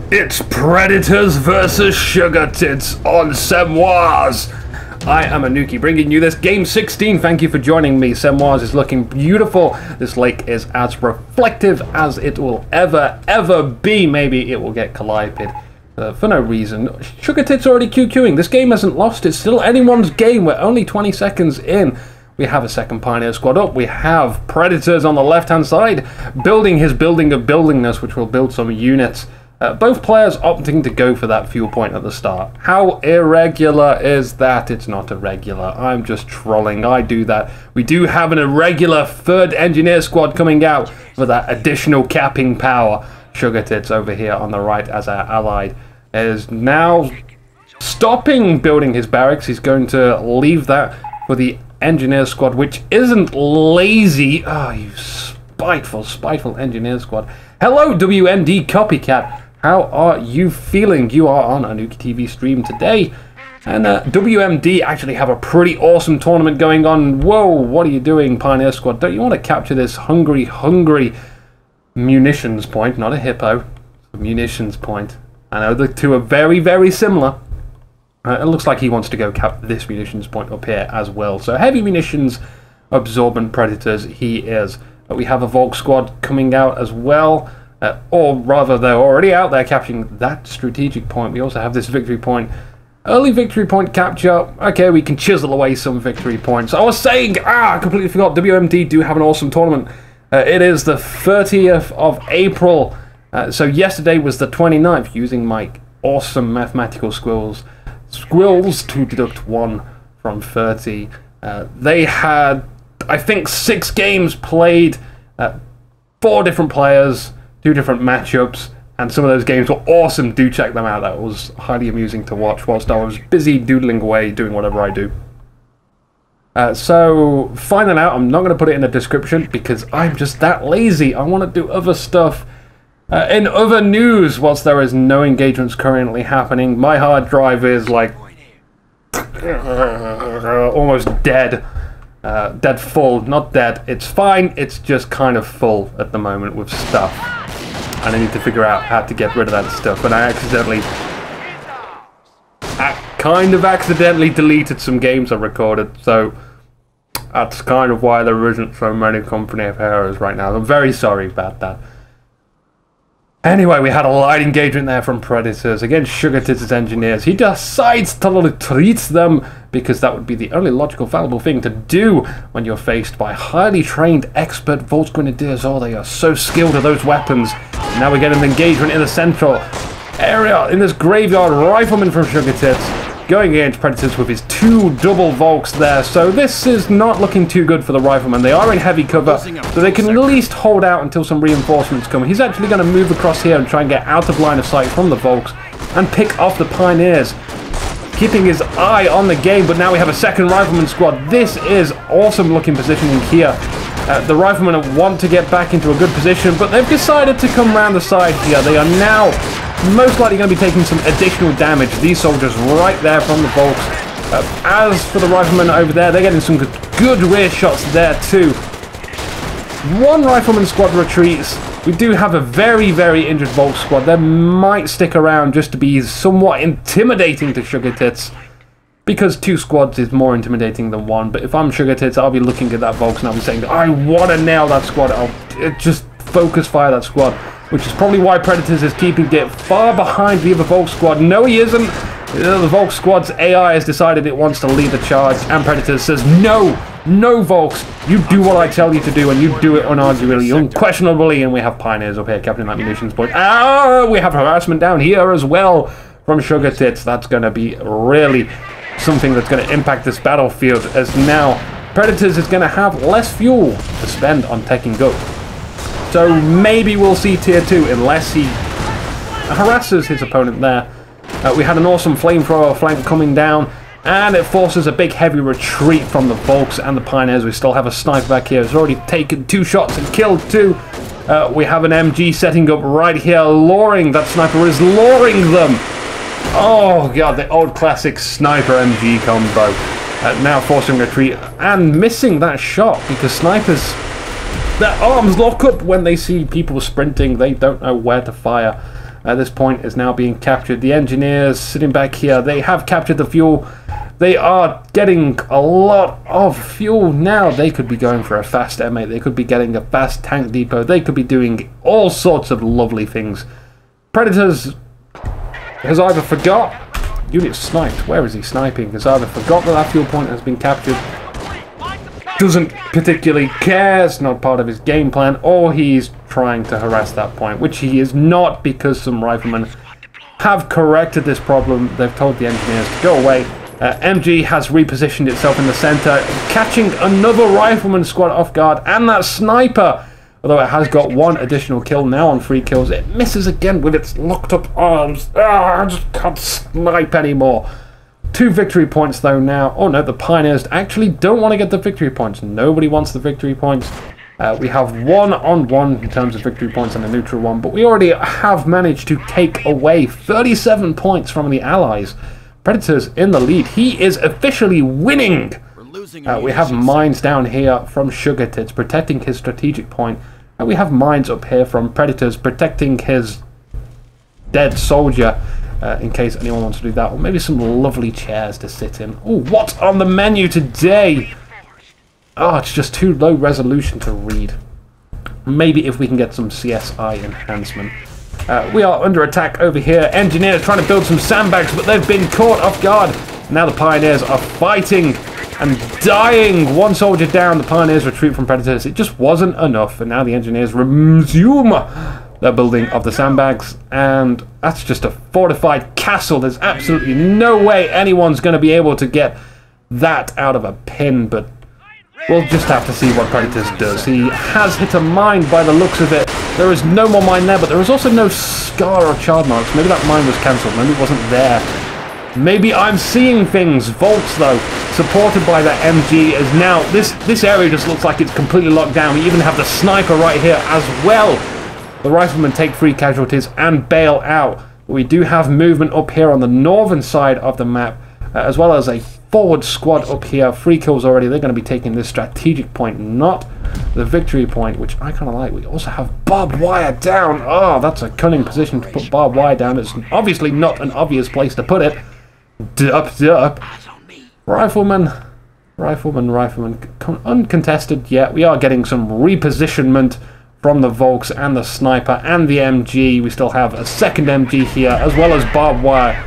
It's Predators versus Sugar Tits on Semoise. I am Anuki, bringing you this Game 16. Thank you for joining me. Semoise is looking beautiful. This lake is as reflective as it will ever be. Maybe it will get calliope for no reason. Sugar Tits already QQing. This game hasn't lost. It's still anyone's game. We're only 20 seconds in. We have a second Pioneer squad up. We have Predators on the left-hand side, building his building of buildingness, which will build some units. Both players opting to go for that fuel point at the start. How irregular is that? It's not irregular. I'm just trolling. I do that. We do have an irregular third engineer squad coming out for that additional capping power. Sugar Tits over here on the right as our allied is now stopping building his barracks. He's going to leave that for the engineer squad, which isn't lazy. Oh, you spiteful engineer squad. Hello, WMD Copycat. How are you feeling? You are on Anuki TV stream today, and WMD actually have a pretty awesome tournament going on. Whoa, what are you doing, Pioneer Squad? Don't you want to capture this hungry munitions point? Not a hippo, a munitions point. I know the two are very similar. It looks like he wants to go cap this munitions point up here as well. So heavy munitions, absorbent Predators he is. We have a Volk squad coming out as well. Or rather, they're already out there capturing that strategic point. We also have this victory point. Early victory point capture. Okay, we can chisel away some victory points. I was saying, I completely forgot, WMD do have an awesome tournament. It is the 30th of April. So yesterday was the 29th, using my awesome mathematical squills to deduct 1 from 30. They had, I think, 6 games played, 4 different players, 2 different matchups, and some of those games were awesome. Do check them out. That was highly amusing to watch whilst I was busy doodling away doing whatever I do. So find that out. I'm not going to put it in the description because I'm just that lazy. I want to do other stuff. In other news, whilst there is no engagements currently happening, my hard drive is like almost dead. Dead full, not dead. It's fine, it's just kind of full at the moment with stuff. And I need to figure out how to get rid of that stuff. And I kind of accidentally deleted some games I recorded, so that's kind of why there isn't so many company errors right now. I'm very sorry about that. Anyway, we had a light engagement there from Predators against Sugar Tits' engineers. He decides to treat them because that would be the only logical, fallible thing to do when you're faced by highly trained, expert Volk Grenadiers. Oh, they are so skilled at those weapons. Now we get an engagement in the central area in this graveyard. Rifleman from Sugar Tits going against Predators with his 2 double Volks there. So this is not looking too good for the Rifleman. They are in heavy cover, so they can at least hold out until some reinforcements come. He's actually going to move across here and try and get out of line of sight from the Volks and pick off the Pioneers, keeping his eye on the game. But now we have a second Rifleman squad. This is awesome looking positioning here. The Riflemen want to get back into a good position, but they've decided to come round the side here. They are now most likely going to be taking some additional damage. These soldiers right there from the Volks. As for the Riflemen over there, they're getting some good rear shots there too. 1 Rifleman squad retreats. We do have a very injured Volk squad. They might stick around just to be somewhat intimidating to Sugar Tits, because 2 squads is more intimidating than 1. But if I'm Sugar Tits, I'll be looking at that Volks and I'll be saying, I want to nail that squad. I'll just focus fire that squad, which is probably why Predators is keeping it far behind the other Volk squad. No, he isn't. The Volk squad's AI has decided it wants to lead the charge, and Predators says, no Volks, you do what I tell you to do, and you do it unarguably, unquestionably. And we have Pioneers up here capturing that munitions point. We have harassment down here as well from Sugar Tits. That's going to be really something that's going to impact this battlefield, as now Predators is going to have less fuel to spend on taking up. So maybe we'll see tier 2 unless he harasses his opponent there. We had an awesome flamethrower flank coming down, and it forces a big heavy retreat from the Volks and the Pioneers. We still have a sniper back here who's already taken 2 shots and killed 2. We have an MG setting up right here, luring. That sniper is luring them. Oh god, the old classic sniper MG combo. Now forcing retreat and missing that shot because snipers, their arms lock up when they see people sprinting. They don't know where to fire. This point is now being captured. The engineers sitting back here, they have captured the fuel. They are getting a lot of fuel now. They could be going for a fast M8. They could be getting a fast tank depot. They could be doing all sorts of lovely things. Predators has either forgot... Unit sniped. Where is he sniping? Has either forgot that that fuel point has been captured, doesn't particularly care, it's not part of his game plan, or he's trying to harass that point, which he is not, because some riflemen have corrected this problem. They've told the engineers to go away. MG has repositioned itself in the center, catching another rifleman squad off guard, and that sniper, although it has got one additional kill now on 3 kills, it misses again with its locked up arms. I just can't snipe anymore. 2 victory points though now. Oh no, the Pioneers actually don't want to get the victory points. Nobody wants the victory points. We have 1-on-1 in terms of victory points and a neutral one, but we already have managed to take away 37 points from the Allies. Predators in the lead. He is officially winning. We have mines down here from SugaTits protecting his strategic point. And we have mines up here from Predators protecting his dead soldier. In case anyone wants to do that, or maybe some lovely chairs to sit in. Oh, what's on the menu today? Oh, it's just too low resolution to read. Maybe if we can get some CSI enhancement. We are under attack over here. Engineers trying to build some sandbags, but they've been caught off guard. Now the Pioneers are fighting and dying. 1 soldier down. The Pioneers retreat from Predators. It just wasn't enough, and now the Engineers resume their building of the sandbags, and that's just a fortified castle. There's absolutely no way anyone's going to be able to get that out of a pin, but we'll just have to see what Predators does. He has hit a mine by the looks of it. There is no more mine there, but there is also no scar or charge marks. Maybe that mine was cancelled. Maybe it wasn't there. Maybe I'm seeing things. Volts, though, supported by that MG, is now... This area just looks like it's completely locked down. We even have the sniper right here as well. The riflemen take 3 casualties and bail out. We do have movement up here on the northern side of the map, as well as a forward squad up here. 3 kills already. They're going to be taking this strategic point, not the victory point, which I kind of like. We also have barbed wire down. Oh, that's a cunning position to put barbed wire down. It's obviously not an obvious place to put it. Dup. Riflemen. Uncontested yet. We are getting some repositionment from the Volks and the sniper and the MG. We still have a second MG here, as well as barbed wire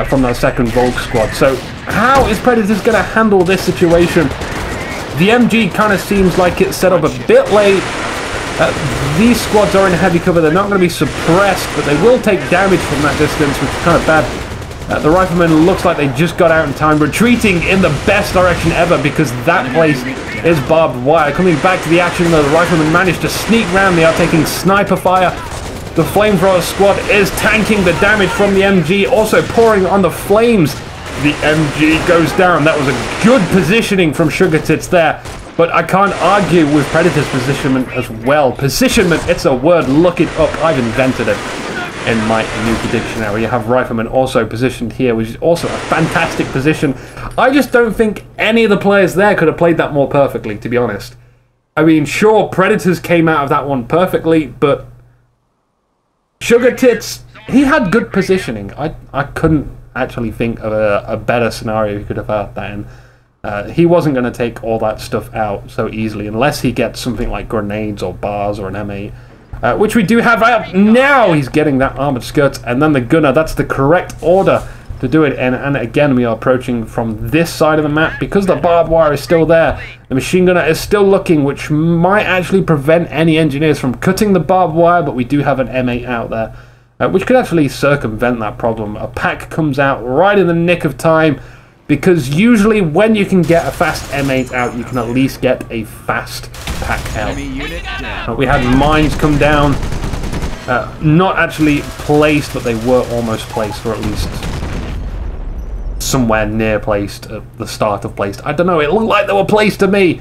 from that second Volk squad. So how is Predators going to handle this situation? The MG kind of seems like it's set up a bit late. These squads are in heavy cover. They're not going to be suppressed, but they will take damage from that distance, which is kind of bad. The riflemen looks like they just got out in time, retreating in the best direction ever, because that place is barbed wire. Coming back to the action, though, the riflemen managed to sneak round. They are taking sniper fire. The flamethrower squad is tanking the damage from the MG, also pouring on the flames. The MG goes down. That was a good positioning from SugaTits there, but I can't argue with Predator's positionment as well. Positionment, it's a word, look it up. I've invented it in my new dictionary. You have riflemen also positioned here, which is also a fantastic position. I just don't think any of the players there could have played that more perfectly, to be honest. I mean, sure, Predators came out of that one perfectly, but SugaTits, he had good positioning. I couldn't actually think of a better scenario he could have had that in. He wasn't going to take all that stuff out so easily unless he gets something like grenades or bars or an M8. Which we do have out now. He's getting that armored skirt and then the gunner. That's the correct order to do it in. And again, we are approaching from this side of the map because the barbed wire is still there. The machine gunner is still looking, which might actually prevent any engineers from cutting the barbed wire, but we do have an M8 out there, which could actually circumvent that problem. A pack comes out right in the nick of time, because usually when you can get a fast M8 out, you can at least get a fast pack out. We had mines come down, not actually placed, but they were almost placed, or at least somewhere near placed at the start of placed. I don't know, it looked like they were placed to me.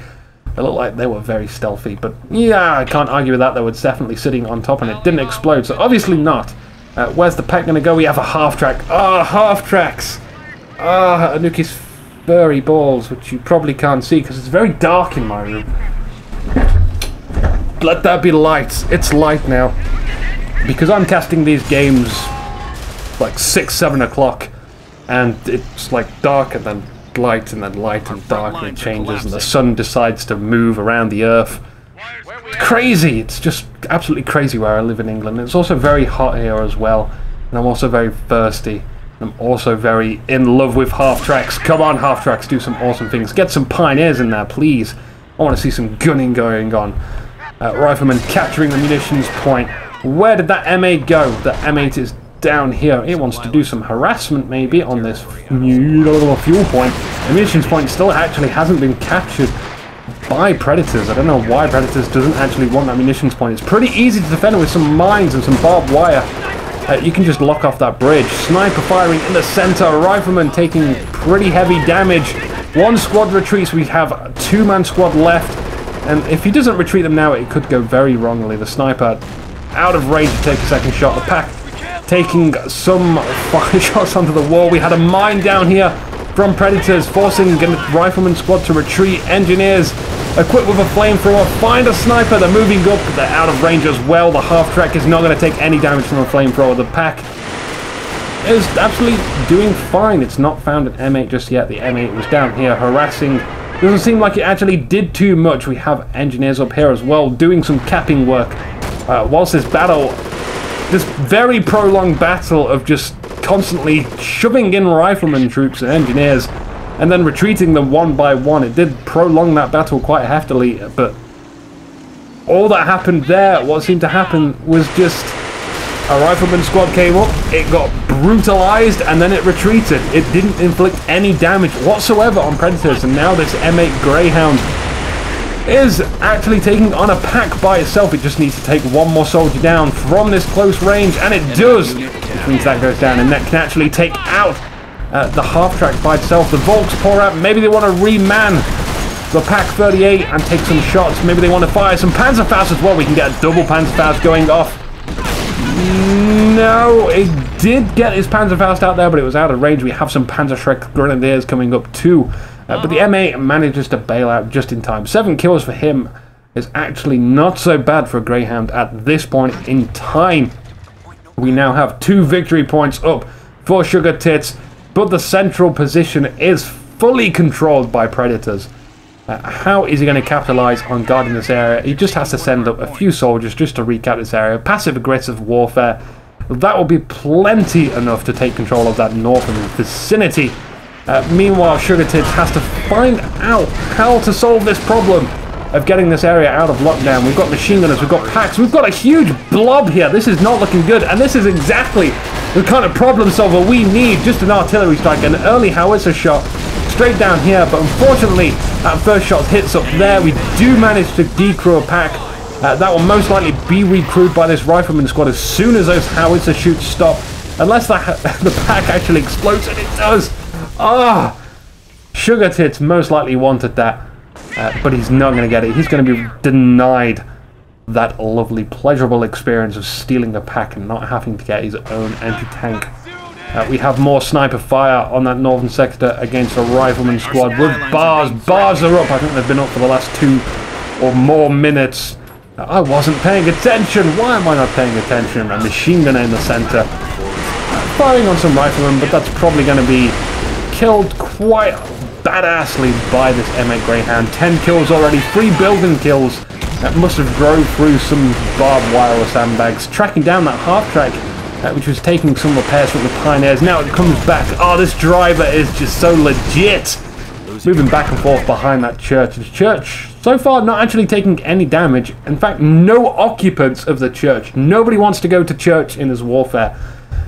It looked like they were very stealthy, but yeah, I can't argue with that. They were definitely sitting on top and it didn't explode, so obviously not. Where's the pack going to go? We have a half track. Ah, half tracks. Ah, Anuki's furry balls, which you probably can't see because it's very dark in my room. Let that be light. It's light now. Because I'm casting these games like 6, 7 o'clock, and it's like dark and then light and then light and dark, and it changes, and the sun decides to move around the earth. It's crazy. It's just absolutely crazy where I live in England. It's also very hot here as well, and I'm also very thirsty. I'm also very in love with half-tracks. Come on, half-tracks, do some awesome things. Get some pioneers in there, please. I want to see some gunning going on. Rifleman capturing the munitions point. Where did that M8 go? The M8 is down here. It wants to do some harassment maybe on this little fuel point. The munitions point still actually hasn't been captured by Predators. I don't know why Predators doesn't actually want that munitions point. It's pretty easy to defend it with some mines and some barbed wire. You can just lock off that bridge. Sniper firing in the center. Rifleman taking pretty heavy damage. One squad retreats. We have a 2-man squad left. And if he doesn't retreat them now, it could go very wrongly. The sniper out of range to take a second shot. The pack taking some fire shots onto the wall. We had a mine down here from Predators, forcing the Rifleman squad to retreat. Engineers equipped with a flamethrower find a sniper. They're moving up, but they're out of range as well. The half-track is not going to take any damage from a flamethrower. The pack is absolutely doing fine. It's not found an M8 just yet. The M8 was down here harassing. Doesn't seem like it actually did too much. We have engineers up here as well doing some capping work. Whilst this battle, this very prolonged battle of just constantly shoving in Rifleman troops and engineers and then retreating them one by one, it did prolong that battle quite heftily, but all that happened there, what seemed to happen was just a Rifleman squad came up, it got brutalized, and then it retreated. It didn't inflict any damage whatsoever on Predators, and now this M8 Greyhound is actually taking on a pack by itself. It just needs to take one more soldier down from this close range, and it does, which means that goes down, and that can actually take out the half-track by itself. The Volks pour out. Maybe they want to reman the Pack 38 and take some shots. Maybe they want to fire some Panzerfaust as well. We can get a double Panzerfaust going off. No, it did get his Panzerfaust out there, but it was out of range. We have some Panzerschreck Grenadiers coming up too. But the M8 manages to bail out just in time. 7 kills for him is actually not so bad for a Greyhound at this point in time. We now have 2 victory points up for Sugar Tits, but the central position is fully controlled by Predators. How is he going to capitalize on guarding this area? He just has to send up a few soldiers just to recap this area. Passive-aggressive warfare. That will be plenty enough to take control of that northern vicinity. Meanwhile, Sugar Tits has to find out how to solve this problem of getting this area out of lockdown. We've got machine gunners, we've got packs, we've got a huge blob here. This is not looking good, and this is exactly the kind of problem solver we need. Just an artillery strike, an early howitzer shot straight down here, but unfortunately that first shot hits up there. We do manage to decrew a pack. That will most likely be recrewed by this Rifleman squad as soon as those howitzer shoots stop, unless the pack actually explodes, and it does. Sugar Tits most likely wanted that, but he's not going to get it. He's going to be denied that lovely, pleasurable experience of stealing a pack and not having to get his own anti-tank. We have more sniper fire on that northern sector against a Rifleman squad with bars. Bars are up. I think they've been up for the last 2 or more minutes. I wasn't paying attention. Why am I not paying attention? A machine gunner in the center. Firing on some Riflemen, but that's probably going to be killed quite badassly by this M8 Greyhound. 10 kills already, 3 building kills. That must have drove through some barbed wire or sandbags, tracking down that half-track, which was taking some repairs from the Pioneers. Now it comes back. This driver is just so legit. Moving back and forth behind that church. The church, so far, not actually taking any damage. In fact, no occupants of the church. Nobody wants to go to church in this warfare.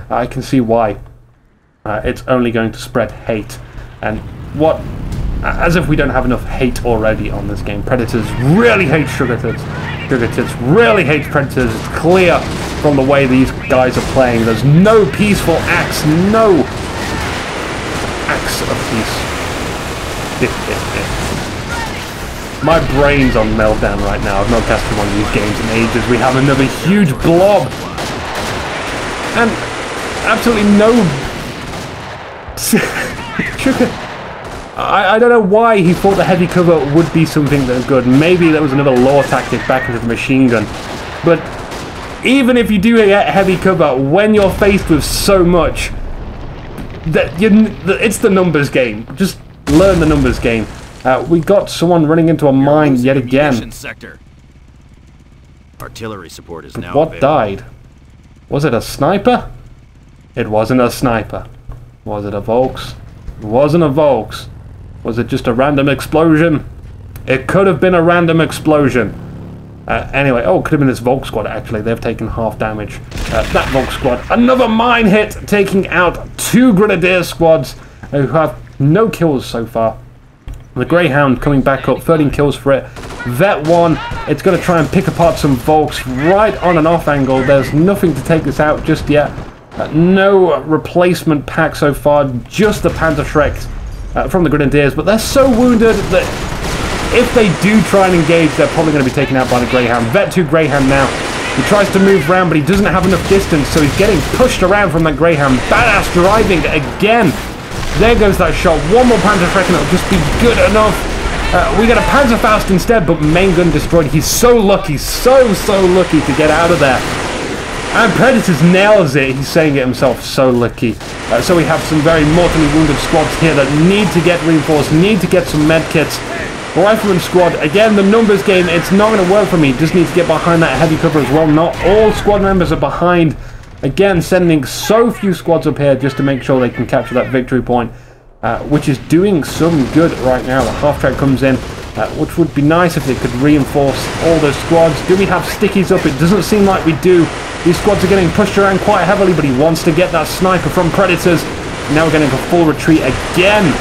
I can see why. It's only going to spread hate. And what... As if we don't have enough hate already on this game. Predators really hate Sugar Tits. Sugar Tits really hates Predators. It's clear from the way these guys are playing. There's no peaceful acts. No acts of peace. My brain's on meltdown right now. I've not casted one of these games in ages. We have another huge blob. And absolutely no... Sugar... I don't know why he thought the heavy cover would be something that was good. Maybe that was another lore tactic back into the machine gun. But even if you do get heavy cover, when you're faced with so much, it's the numbers game. Just learn the numbers game. We got someone running into a mine yet again. Sector. Artillery support is now What available. died? Was it a sniper? It wasn't a sniper. Was it a Volks? It wasn't a Volks. Was it just a random explosion? It could have been a random explosion. Anyway, oh, it could have been this Volk squad, actually. They've taken half damage. That Volk squad. Another mine hit, taking out 2 Grenadier squads who have no kills so far. The Greyhound coming back up, 13 kills for it. Vet 1, it's going to try and pick apart some Volks right on an off angle. There's nothing to take this out just yet. No replacement pack so far, just the Panzerschrecks from the Grenadiers. But they're so wounded that if they do try and engage, they're probably going to be taken out by the Greyhound. Vet 2 Greyhound now. He tries to move around, but he doesn't have enough distance, so he's getting pushed around from that Greyhound. Badass driving again. There goes that shot. One more Panzerschreck and it'll just be good enough. We get a Panzerfaust instead, but main gun destroyed. He's so lucky, so lucky to get out of there. And Predators nails it. He's saying it himself, so lucky. So we have some very mortally wounded squads here that need to get reinforced, need to get some medkits. Rifleman squad, again, the numbers game, it's not going to work for me. Just need to get behind that heavy cover as well. Not all squad members are behind. Again, sending so few squads up here just to make sure they can capture that victory point, which is doing some good right now. The half-track comes in, which would be nice if they could reinforce all those squads. Do we have stickies up? It doesn't seem like we do. These squads are getting pushed around quite heavily, but he wants to get that sniper from Predators. Now we're getting a full retreat again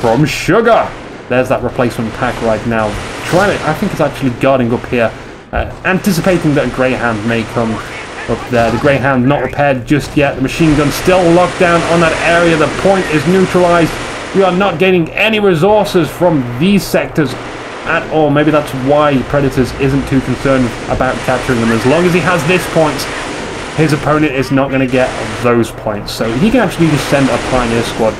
from Sugar. There's that replacement pack right now. I think it's actually guarding up here, anticipating that a Greyhound may come up there. The Greyhound not repaired just yet. The machine gun still locked down on that area. The point is neutralized. We are not gaining any resources from these sectors at all. Maybe that's why Predators isn't too concerned about capturing them. As long as he has this points, his opponent is not going to get those points. So he can actually just send a Pioneer squad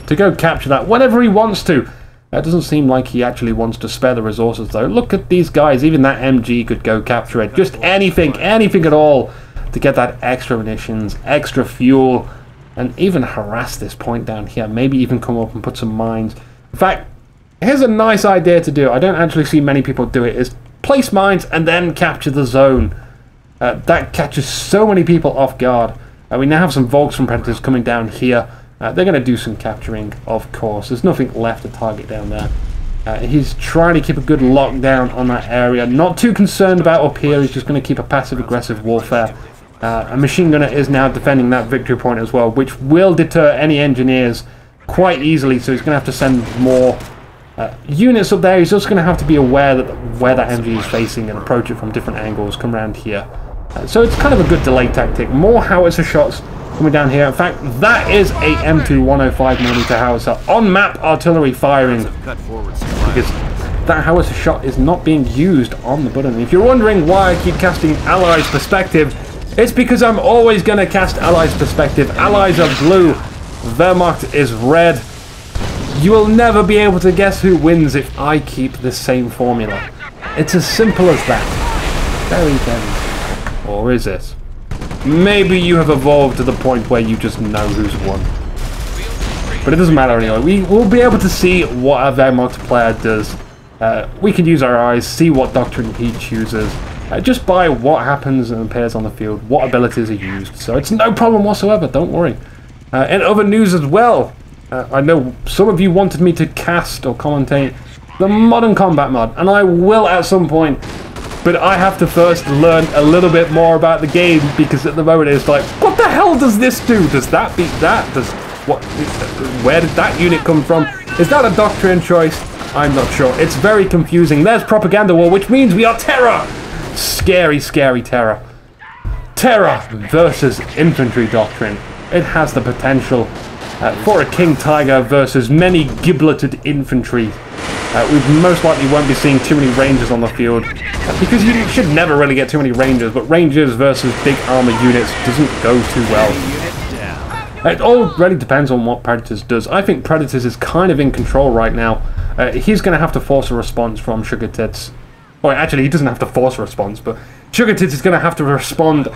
to go capture that whenever he wants to. That doesn't seem like he actually wants to spare the resources, though. Look at these guys. Even that MG could go capture it. Just anything at all to get that extra munitions, extra fuel, and even harass this point down here. Maybe even come up and put some mines. In fact, here's a nice idea to do. I don't actually see many people do it. Is place mines and then capture the zone. That catches so many people off guard. We now have some Volks from Predators coming down here. They're going to do some capturing, of course. There's nothing left to target down there. He's trying to keep a good lockdown on that area. Not too concerned about up here. He's just going to keep a passive-aggressive warfare. A machine gunner is now defending that victory point as well, which will deter any engineers quite easily. So he's going to have to send more units up there. He's also going to have to be aware that where that MG is facing and approach it from different angles. Come around here. So it's kind of a good delay tactic. More howitzer shots coming down here. In fact, that is a M2 105mm howitzer on map artillery firing, because that howitzer shot is not being used on the button. If you're wondering why I keep casting Allies perspective, it's because I'm always going to cast Allies perspective. Allies are blue, Wehrmacht is red. You will never be able to guess who wins if I keep the same formula. It's as simple as that. Very simple. Or is it? Maybe you have evolved to the point where you just know who's won. But it doesn't matter anyway. We will be able to see what a Wehrmacht player does. We can use our eyes, see what doctrine he chooses, just by what happens and appears on the field, what abilities are used. So it's no problem whatsoever, don't worry. In other news as well, I know some of you wanted me to cast or commentate the Modern Combat mod, and I will at some point. But I have to first learn a little bit more about the game, because at the moment it's like, what the hell does this do? Does that beat that? Where did that unit come from? Is that a doctrine choice? I'm not sure. It's very confusing. There's propaganda war, which means we are terror. Scary, scary terror. Terror versus infantry doctrine. It has the potential for a King Tiger versus many gibleted infantry. We most likely won't be seeing too many Rangers on the field, because you should never really get too many Rangers, but Rangers versus big armor units doesn't go too well. It all really depends on what Predators does. I think Predators is kind of in control right now. He's going to have to force a response from Sugar Tits. Well, actually, he doesn't have to force a response, but SugaTits is going to have to respond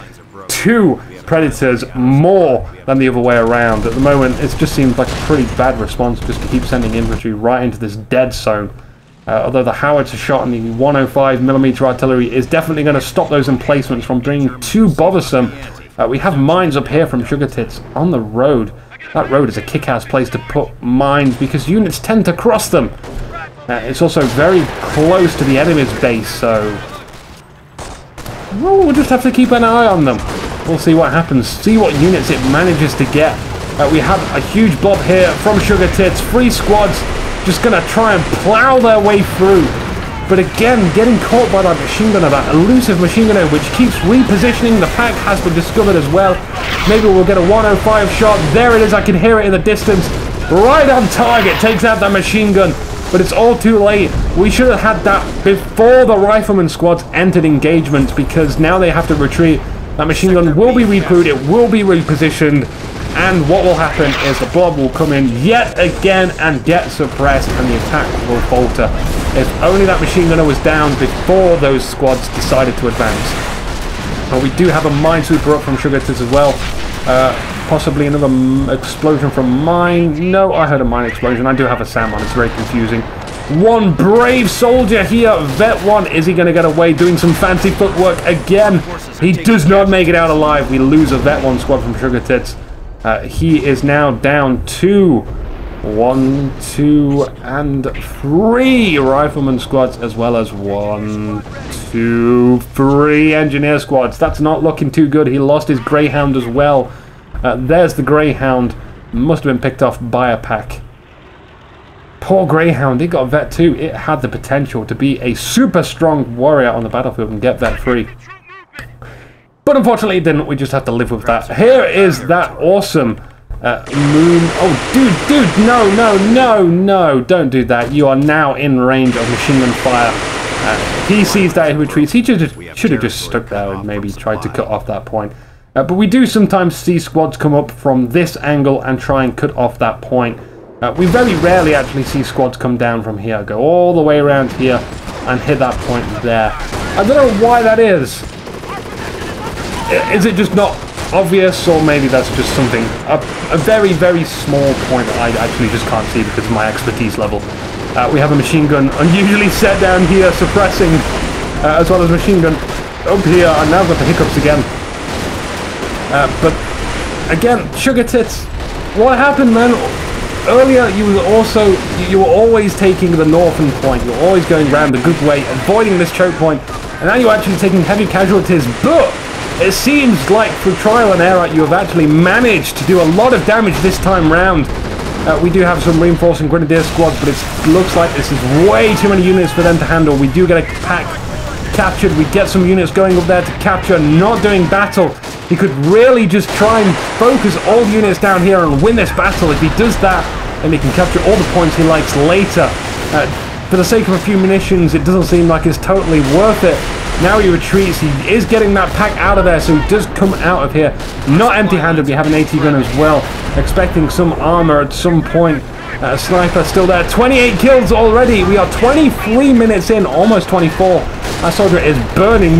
to Predators more than the other way around. At the moment, it just seems like a pretty bad response just to keep sending infantry right into this dead zone. Although the howitzer shot and the 105mm artillery is definitely going to stop those emplacements from being too bothersome. We have mines up here from SugaTits on the road. That road is a kick-ass place to put mines because units tend to cross them. It's also very close to the enemy's base, so we'll just have to keep an eye on them. We'll see what happens, see what units it manages to get. We have a huge blob here from SugaTits. 3 squads just going to try and plow their way through. But again, getting caught by that machine gunner, that elusive machine gunner, which keeps repositioning. The pack has been discovered as well. Maybe we'll get a 105 shot. There it is, I can hear it in the distance. Right on target, takes out that machine gun. But it's all too late. We should have had that before the rifleman squads entered engagement, because now they have to retreat. That machine gun will be recruited, it will be repositioned, and what will happen is the blob will come in yet again and get suppressed, and the attack will falter. If only that machine gunner was down before those squads decided to advance. But we do have a minesweeper up from SugaTits as well. Possibly another explosion from mine. No, I heard a mine explosion. I do have a SAM on. It's very confusing. One brave soldier here. Vet 1. Is he going to get away doing some fancy footwork again? He does not make it out alive. We lose a Vet 1 squad from SugaTits. He is now down to 1, 2, and 3 rifleman squads, as well as 1, 2, 3 engineer squads. That's not looking too good. He lost his Greyhound as well. There's the Greyhound. Must have been picked off by a pack. Poor Greyhound. It got Vet 2. It had the potential to be a super strong warrior on the battlefield and get Vet 3. But unfortunately it didn't. We just have to live with that. Here is that awesome moon. Oh, dude, no. Don't do that. You are now in range of machine gun fire. He sees that, he retreats. He should have just stuck there and maybe tried to cut off that point. But we do sometimes see squads come up from this angle and try and cut off that point. We very rarely actually see squads come down from here, go all the way around here and hit that point there. I don't know why that is. Is it just not obvious, or maybe that's just something, a very, very small point that I actually just can't see because of my expertise level. We have a machine gun unusually set down here, suppressing, as well as machine gun up here, and now I've got the hiccups again. But again, SugaTits, what happened, man? Earlier, you were always taking the northern point. You were always going around the good way, avoiding this choke point, and now you're actually taking heavy casualties. But it seems like through trial and error, you have actually managed to do a lot of damage this time round. We do have some reinforcing grenadier squads, but it looks like this is way too many units for them to handle. We do get a pack captured. We get some units going up there to capture, not doing battle. He could really just try and focus all the units down here and win this battle. If he does that, then he can capture all the points he likes later. For the sake of a few munitions, it doesn't seem like it's totally worth it. Now he retreats. He is getting that pack out of there, so he does come out of here not empty-handed. We have an AT gun as well, expecting some armor at some point. A sniper still there. 28 kills already. We are 23 minutes in, almost 24. That soldier is burning.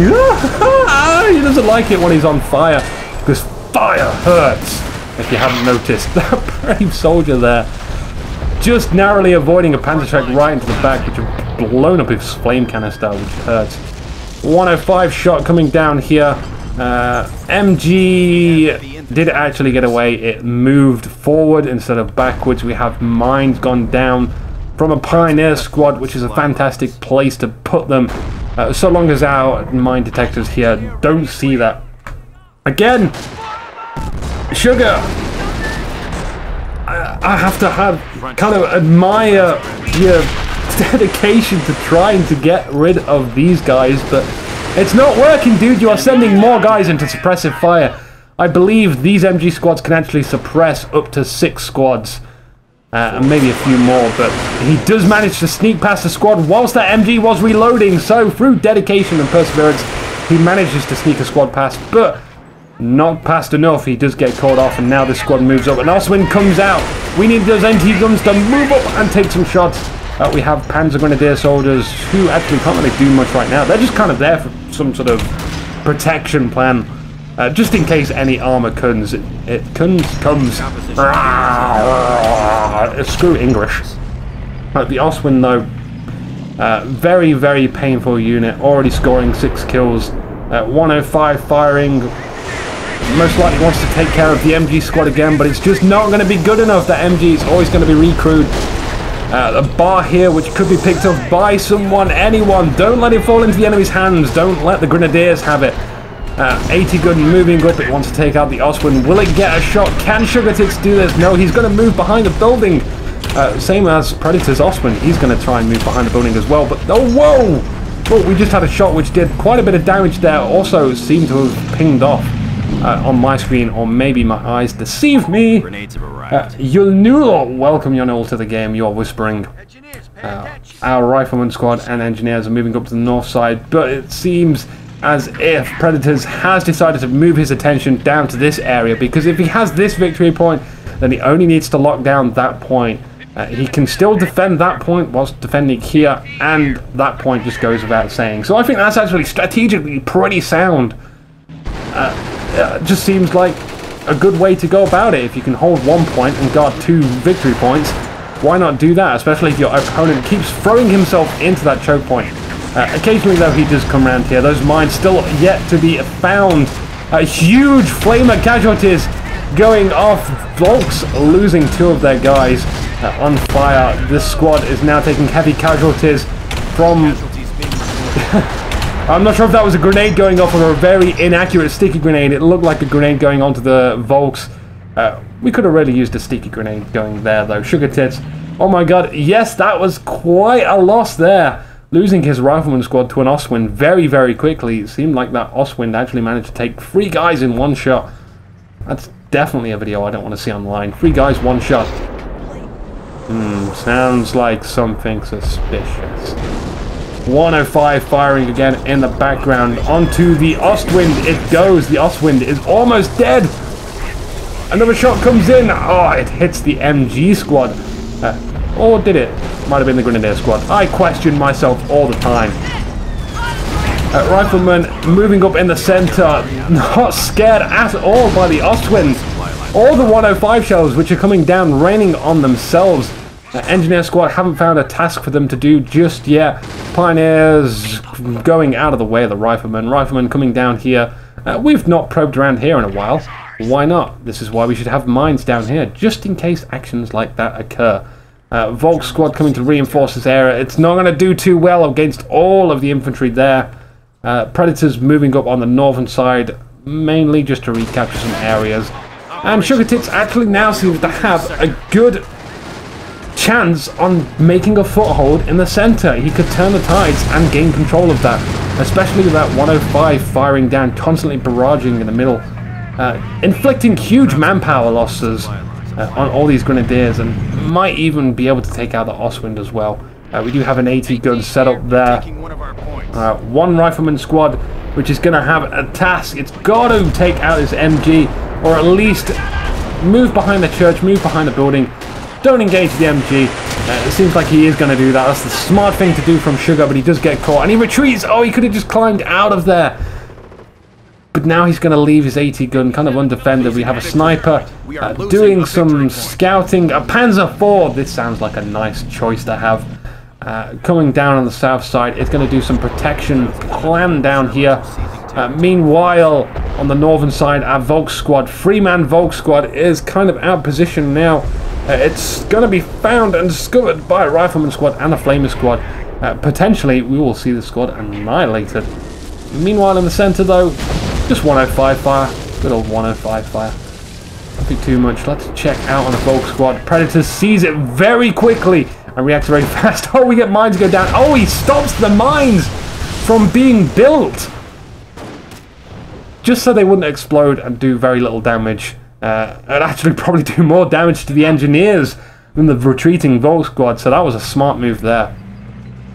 He doesn't like it when he's on fire, because fire hurts, if you haven't noticed. That brave soldier there, just narrowly avoiding a panzer track right into the back, which have blown up his flame canister, which hurts. 105 shot coming down here. MG did actually get away. It moved forward instead of backwards. We have mines gone down from a pioneer squad, which is a fantastic place to put them, so long as our mine detectors here don't see that. Again, Sugar, I have to kind of admire your dedication to trying to get rid of these guys, but it's not working, dude. You are sending more guys into suppressive fire. I believe these MG squads can actually suppress up to 6 squads, and maybe a few more, but he does manage to sneak past the squad whilst that MG was reloading. So through dedication and perseverance, he manages to sneak a squad past, but not past enough. He does get caught off, and now this squad moves up, and Oswin comes out. We need those NT guns to move up and take some shots. We have Panzer Grenadier soldiers who actually can't really do much right now. They're just kind of there for some sort of protection plan, just in case any armor comes. Screw English. The Ostwind, though, very, very painful unit, already scoring 6 kills. 105 firing, most likely wants to take care of the MG squad again, but it's just not going to be good enough. That MG is always going to be recrewed. A bar here which could be picked up by someone, anyone. Don't let it fall into the enemy's hands. Don't let the Grenadiers have it. 80 gun moving up. It wants to take out the Ostwind. Will it get a shot? Can SugaTits do this? No, he's going to move behind the building. Same as Predator's Ostwind. He's going to try and move behind the building as well. But oh, whoa! Well, we just had a shot which did quite a bit of damage there. Also seemed to have pinged off on my screen, or maybe my eyes deceive me. Yulnul, welcome Yulnul to the game. You're whispering. Our rifleman squad and engineers are moving up to the north side, but it seems as if Predators has decided to move his attention down to this area, because if he has this victory point, then he only needs to lock down that point. He can still defend that point whilst defending here, and that point just goes without saying. So I think that's actually strategically pretty sound. Just seems like a good way to go about it. If you can hold 1 point and guard 2 victory points, why not do that? Especially if your opponent keeps throwing himself into that choke point. Occasionally, though, he does come around here. Those mines still yet to be found. Huge flamer casualties going off. Volks losing 2 of their guys on fire. This squad is now taking heavy casualties from... I'm not sure if that was a grenade going off or a very inaccurate sticky grenade. It looked like a grenade going onto the Volks. We could have really used a sticky grenade going there, though. SugaTits. Oh my god. Yes, that was quite a loss there. Losing his rifleman squad to an Ostwind very, very quickly. It seemed like that Ostwind actually managed to take 3 guys in 1 shot. That's definitely a video I don't want to see online. 3 guys, 1 shot. Sounds like something suspicious. 105 firing again in the background. Onto the Ostwind it goes. The Ostwind is almost dead. Another shot comes in. Oh, it hits the MG squad. Or did it? Might have been the Grenadier squad. I question myself all the time. Rifleman moving up in the center. Not scared at all by the Ostwind. All the 105 shells which are coming down, raining on themselves. Engineer squad haven't found a task for them to do just yet. Pioneers going out of the way of the Rifleman. Rifleman coming down here. We've not probed around here in a while. Why not? This is why we should have mines down here, just in case actions like that occur. Volk squad coming to reinforce this area. It's not going to do too well against all of the infantry there. Predators moving up on the northern side, mainly just to recapture some areas. And SugaTits actually now seems to have a good chance on making a foothold in the center. He could turn the tides and gain control of that, especially with that 105 firing down, constantly barraging in the middle, inflicting huge manpower losses on all these Grenadiers, and might even be able to take out the Ostwind as well. We do have an 80 gun set up there. 1 rifleman squad which is going to have a task. It's got to take out this MG, or at least move behind the church, move behind the building. Don't engage the MG. It seems like he is going to do that. That's the smart thing to do from Sugar, but he does get caught. And he retreats. Oh, he could have just climbed out of there. But now he's going to leave his 80 gun kind of undefended. We have a sniper doing some scouting. A Panzer IV. This sounds like a nice choice to have. Coming down on the south side. It's going to do some protection plan down here. Meanwhile, on the northern side, our Volk squad, 3-man Volk squad, is kind of out of position now. It's going to be found and discovered by a rifleman squad and a flamer squad. Potentially, we will see the squad annihilated. Meanwhile, in the center, though, just 105 fire. Good old 105 fire. Nothing too much. Let's check out on the Volk squad. Predator sees it very quickly and reacts very fast. Oh, we get mines go down. Oh, he stops the mines from being built, just so they wouldn't explode and do very little damage. It'd actually probably do more damage to the engineers than the retreating Volk squad, so that was a smart move there.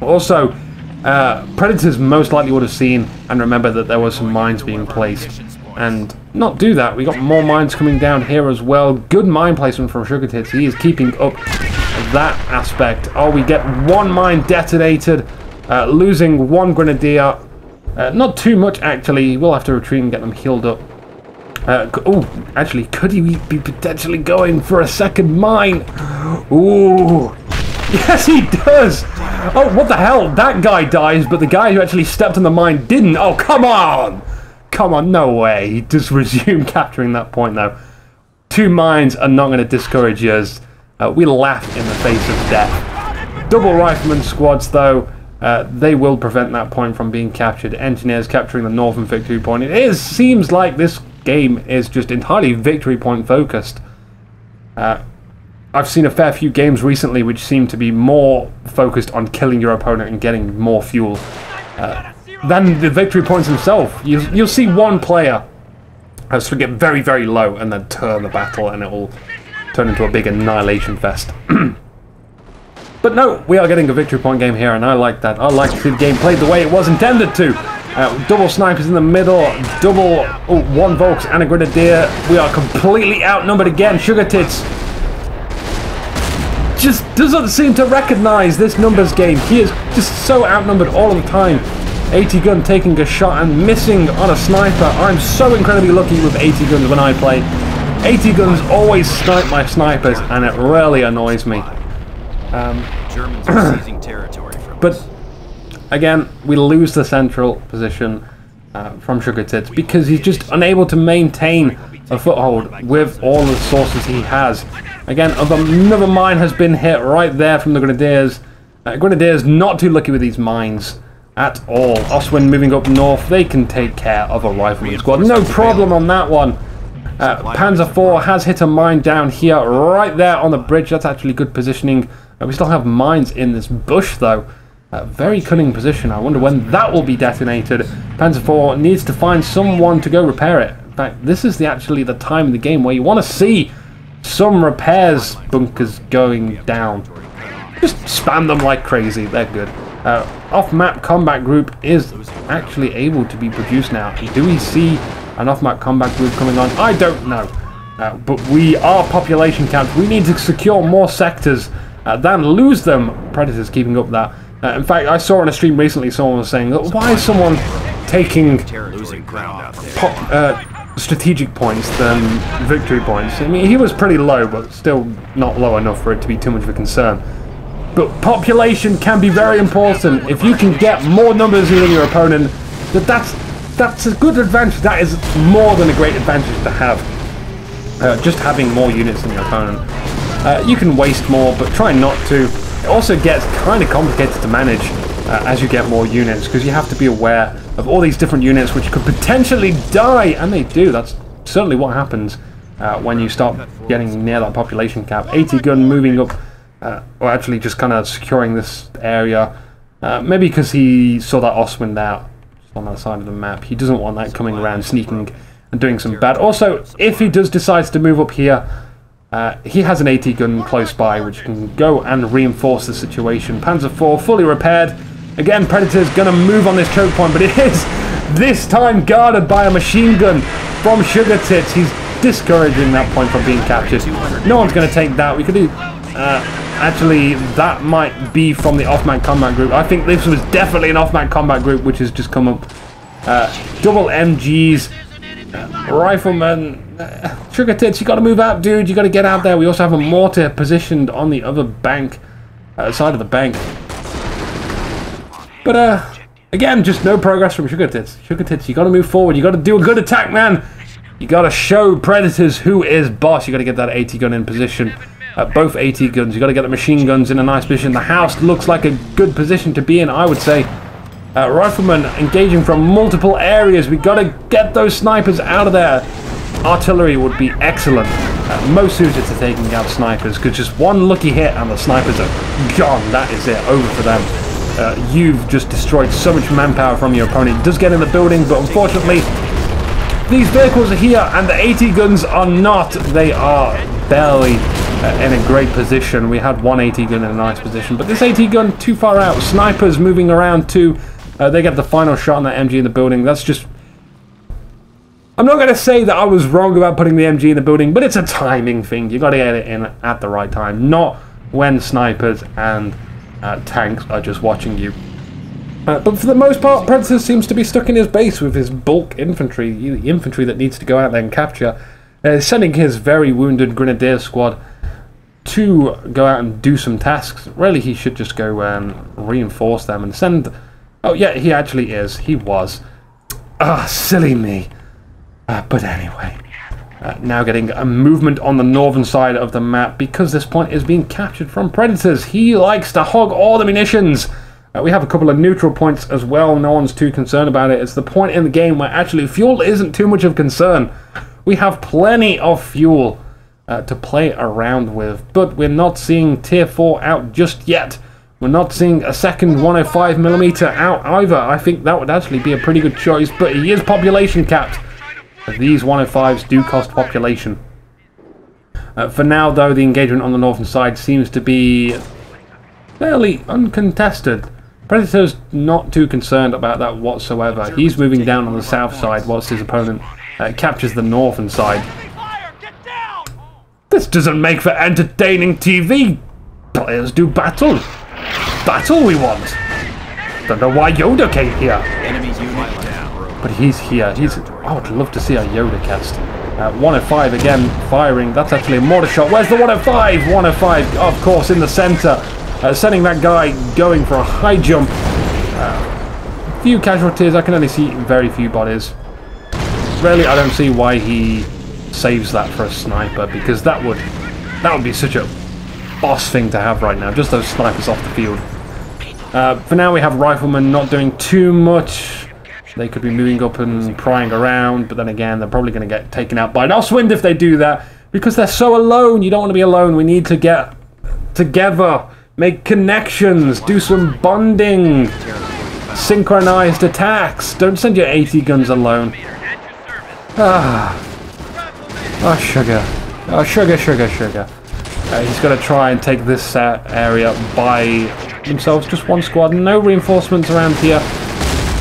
Also, Predators most likely would have seen and remember that there was some mines being placed, and not do that. We got more mines coming down here as well. Good mine placement from SugaTits. He is keeping up a that aspect. Oh, we get one mine detonated, losing one grenadier. Not too much, actually. We'll have to retreat and get them healed up. Oh, actually, could he be potentially going for a second mine? Ooh. Yes, he does! Oh, what the hell? That guy dies, but the guy who actually stepped on the mine didn't. Oh, come on! Come on, no way. He just resumed capturing that point, though. 2 mines are not going to discourage us. We laugh in the face of death. Double rifleman squads, though. They will prevent that point from being captured. Engineers capturing the northern victory point. It seems like this game is just entirely victory point focused. I've seen a fair few games recently which seem to be more focused on killing your opponent and getting more fuel than the victory points themselves. You'll see one player has to get very, very low and then turn the battle, and it will turn into a big annihilation fest. But no, we are getting a victory point game here, and I like that. I like to see the game played the way it was intended to. Double snipers in the middle, double, one Volks and a Grenadier. We are completely outnumbered again. Sugar Tits just doesn't seem to recognize this numbers game. He is just so outnumbered all of the time. 80 gun taking a shot and missing on a sniper. I'm so incredibly lucky with 80 guns when I play. 80 guns always snipe my snipers, and it really annoys me. Germans are seizing territory from but again, we lose the central position from Sugar Tits because he's just unable to maintain a foothold with all the sources he has. Again, another mine has been hit right there from the Grenadiers. Grenadiers not too lucky with these mines at all. Oswin moving up north, they can take care of a rifleman squad. No problem on that one. Panzer IV has hit a mine down here, right there on the bridge. That's actually good positioning. We still have mines in this bush, though. Very cunning position. I wonder when that will be detonated. Panzer IV needs to find someone to go repair it. In fact, this is actually the time in the game where you want to see some repairs bunkers going down. Just spam them like crazy. They're good. Off-map combat group is actually able to be produced now. Do we see an off-map combat group coming on? I don't know. But we are population capped. We need to secure more sectors than lose them. Predators keeping up that. In fact, I saw on a stream recently someone was saying, why is someone taking strategic points than victory points? I mean, he was pretty low, but still not low enough for it to be too much of a concern. But population can be very important. If you can get more numbers than your opponent, that's a good advantage. That is more than a great advantage to have. Just having more units than your opponent. You can waste more, but try not to. It also gets kind of complicated to manage as you get more units, because you have to be aware of all these different units which could potentially die, and they do. That's certainly what happens when you start getting near that population cap. 80 gun moving up, or actually just kind of securing this area. Maybe because he saw that Oswin there on that side of the map. He doesn't want that coming around, sneaking and doing some bad. Also, if he does decide to move up here, he has an 80 gun close by, which can go and reinforce the situation. Panzer IV fully repaired. Again, Predator's going to move on this choke point, but it is this time guarded by a machine gun from Sugar Tits. He's discouraging that point from being captured. No one's going to take that. We could do... actually, that might be from the off-map combat group. I think this was definitely an off-map combat group, which has just come up. Double MGs. Rifleman. Sugar Tits, you got to move out, dude. You got to get out there. We also have a mortar positioned on the other bank, side of the bank. But again, just no progress from Sugar Tits. Sugar Tits, you got to move forward. You got to do a good attack, man. You got to show Predators who is boss. You got to get that 80 gun in position. Both 80 guns. You got to get the machine guns in a nice position. The house looks like a good position to be in, I would say. Riflemen engaging from multiple areas. We got to get those snipers out of there. Artillery would be excellent. Most suited to taking out snipers, because just one lucky hit and the snipers are gone. That is it. Over for them. You've just destroyed so much manpower from your opponent. It does get in the building, but unfortunately, these vehicles are here, and the 80 guns are not. They are barely in a great position. We had one 80 gun in a nice position, but this 80 gun too far out. Snipers moving around too. They get the final shot on that MG in the building. That's just... I'm not going to say that I was wrong about putting the MG in the building, but it's a timing thing. You got to get it in at the right time. Not when snipers and tanks are just watching you. But for the most part, Predator seems to be stuck in his base with his bulk infantry, the infantry that needs to go out there and capture, sending his very wounded Grenadier squad to go out and do some tasks. Really, he should just go and reinforce them and send... Oh yeah, he actually is. He was. Ah, silly me. But anyway, now getting a movement on the northern side of the map because this point is being captured from Predators. He likes to hog all the munitions. We have a couple of neutral points as well. No one's too concerned about it. It's the point in the game where actually fuel isn't too much of concern. We have plenty of fuel to play around with, but we're not seeing tier 4 out just yet. We're not seeing a second 105mm out either. I think that would actually be a pretty good choice, but he is population capped. These 105s do cost population. For now, though, the engagement on the northern side seems to be fairly uncontested. Predator's not too concerned about that whatsoever. He's moving down on the south side whilst his opponent captures the northern side. This doesn't make for entertaining TV. Players do battle. Battle we want. Don't know why Yoda came here. But he's here. I would love to see a Yoda cast. 105 again, firing. That's actually a mortar shot. Where's the 105? 105, of course, in the center. Sending that guy going for a high jump. Few casualties. I can only see very few bodies. Really, I don't see why he saves that for a sniper, because that would be such a boss thing to have right now. Just those snipers off the field. For now, we have riflemen not doing too much. They could be moving up and prying around, but then again, they're probably going to get taken out by an Ostwind if they do that, because they're so alone. You don't want to be alone. We need to get together, make connections, do some bonding, synchronized attacks. Don't send your 80 guns alone. Oh, sugar. Oh, sugar. He's going to try and take this area by themselves. Just one squad. No reinforcements around here.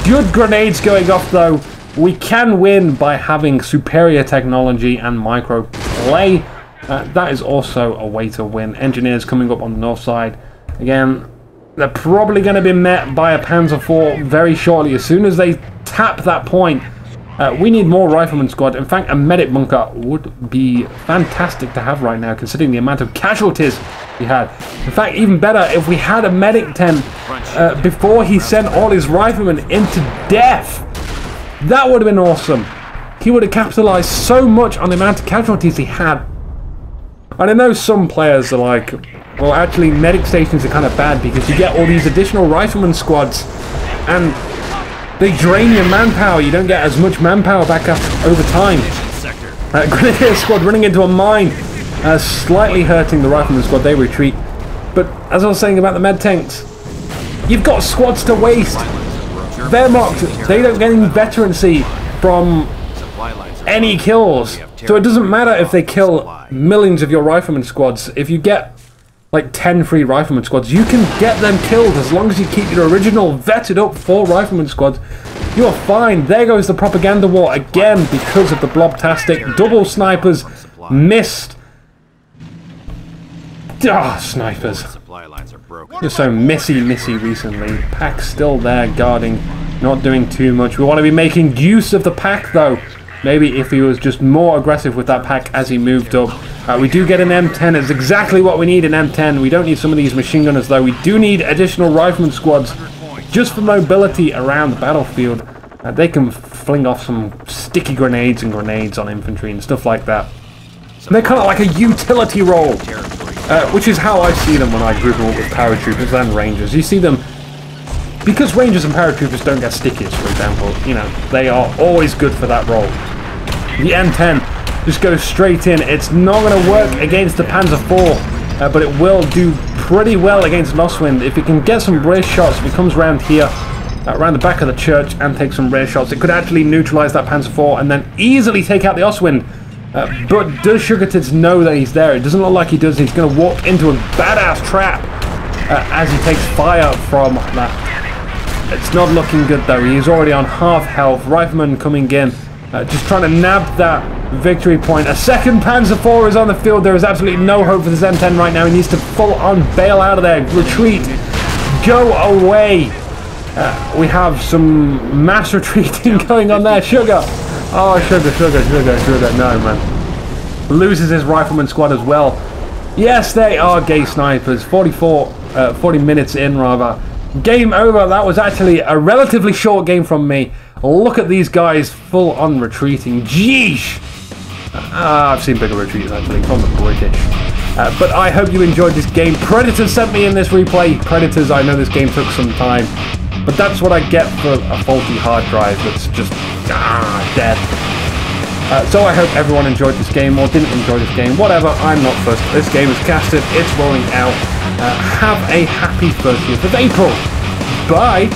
Good grenades going off, though. We can win by having superior technology and micro play. That is also a way to win. Engineers coming up on the north side. Again, they're probably going to be met by a Panzer IV very shortly. As soon as they tap that point, we need more rifleman squad. In fact, a medic bunker would be fantastic to have right now, considering the amount of casualties we had. In fact, even better, if we had a medic tent before he sent all his riflemen into death. That would have been awesome. He would have capitalized so much on the amount of casualties he had. And I know some players are like, well, actually, medic stations are kind of bad because you get all these additional rifleman squads and they drain your manpower. You don't get as much manpower back up over time. Grenadier squad running into a mine, slightly hurting the rifleman squad. They retreat. But as I was saying about the med tanks, you've got squads to waste. Wehrmacht, they don't get any veterancy from any kills. So it doesn't matter if they kill millions of your rifleman squads. If you get like 10 free rifleman squads, you can get them killed as long as you keep your original vetted up 4 rifleman squads. You're fine. There goes the propaganda war again because of the blobtastic. Double snipers missed. Ah, snipers. You're so missy recently. Pack's still there guarding, not doing too much. We want to be making use of the pack though. Maybe if he was just more aggressive with that pack as he moved up. We do get an M10. It's exactly what we need, an M10. We don't need some of these machine gunners though. We do need additional rifleman squads just for mobility around the battlefield. They can fling off some sticky grenades and grenades on infantry and stuff like that. And they're kind of like a utility role, which is how I see them when I group them up with paratroopers and rangers. You see them, because rangers and paratroopers don't get stickies, for example, you know, they are always good for that role. The M10 just goes straight in. It's not going to work against the Panzer IV, but it will do pretty well against an Ostwind. If it can get some rear shots, if it comes around here, around the back of the church and take some rear shots, it could actually neutralize that Panzer IV and then easily take out the Ostwind. But does SugaPred know that he's there? It doesn't look like he does. He's going to walk into a badass trap as he takes fire from that. It's not looking good though. He's already on half health. Rifleman coming in, just trying to nab that victory point. A second Panzer IV is on the field. There is absolutely no hope for this M10 right now. He needs to full-on bail out of there. Retreat. Go away. We have some mass retreating going on there. Sugar. Oh, Sugar. No, man. Loses his rifleman squad as well. Yes, they are gay snipers. 40 minutes in, rather. Game over. That was actually a relatively short game from me. Look at these guys full-on retreating. Jeesh. I've seen bigger retreats, actually, from the British. But I hope you enjoyed this game. Predators sent me in this replay. Predators, I know this game took some time. But that's what I get for a faulty hard drive that's just dead. So I hope everyone enjoyed this game or didn't enjoy this game. Whatever, I'm not fussed. This game is casted. It's rolling out. Have a happy 30th of April. Bye.